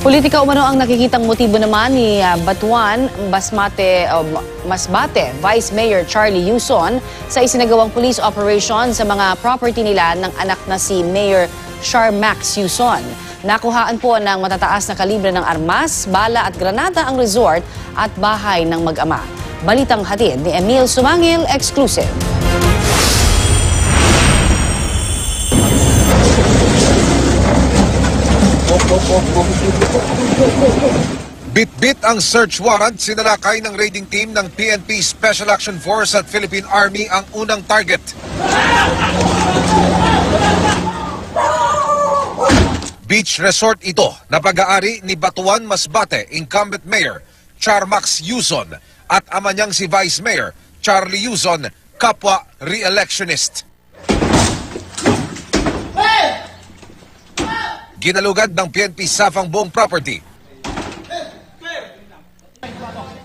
Politika umano ang nakikitang motibo naman ni Batuan Masbate Vice Mayor Charlie Yuson sa isinagawang police operation sa mga property nila ng anak na si Mayor Char Max Yuson. Nakuhaan po ng matataas na kalibre ng armas, bala at granada ang resort at bahay ng mag-ama. Balitang hatid ni Emil Sumangil, exclusive. Bit-bit ang search warrant, sinalakay ng raiding team ng PNP Special Action Force at Philippine Army ang unang target. Beach resort ito na pag-aari ni Batuan Masbate, incumbent mayor Char Max Yuson at ama niyang si Vice Mayor Charlie Yuson, kapwa re-electionist. Ginalugad ng PNP SAF ang buong property.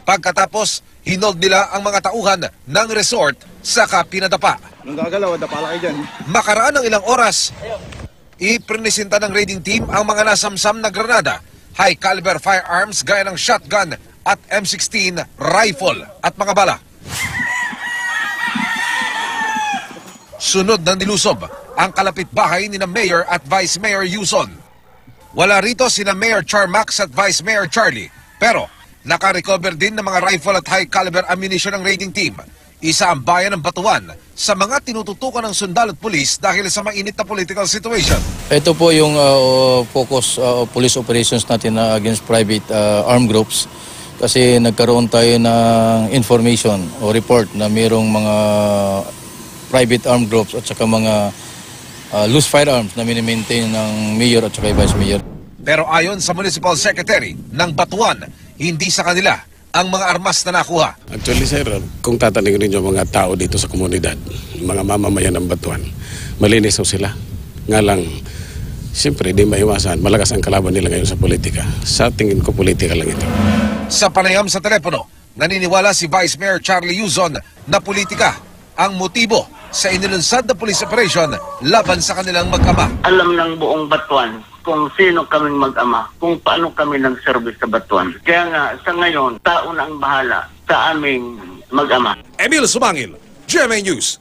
Pagkatapos, hinold nila ang mga tauhan ng resort saka pinadapa. Nung gagalaw, dapala kayo dyan. Makaraan ng ilang oras, iprinisinta ng raiding team ang mga nasamsam na granada, high caliber firearms gaya ng shotgun at M16 rifle at mga bala. Sunod na nilusob ang kalapit bahay ni na Mayor at Vice Mayor Yuson. Wala rito sina Mayor Char Max at Vice Mayor Charlie, pero nakarecover din ng mga rifle at high caliber ammunition ng raiding team. Isa ang bayan ng Batuan sa mga tinututukan ng sundalo at pulis dahil sa mainit na political situation. Ito po yung focus police operations natin against private armed groups kasi nagkaroon tayo ng information o report na mayroong mga private armed groups at saka mga loose firearms na mini-maintain ng mayor at saka vice mayor. Pero ayon sa Municipal Secretary ng Batuan, hindi sa kanila ang mga armas na nakuha. Actually, sir, kung tatanungin ninyo mga tao dito sa komunidad, mga mamamayan ng Batuan, malinis sila. Nga lang, siyempre, di maiwasan, malakas ang kalaban nila ngayon sa politika. Sa tingin ko, politika lang ito. Sa panayam sa telepono, naniniwala si Vice Mayor Charlie Yuson na politika ang motibo sa inilunsad na police operation laban sa kanilang mag-ama. Alam ng buong Batuan kung sino kaming mag-ama, kung paano kami nag-service sa Batuan. Kaya nga, sa ngayon, tao na ang bahala sa aming mag-ama. Emil Sumangil, GMA News.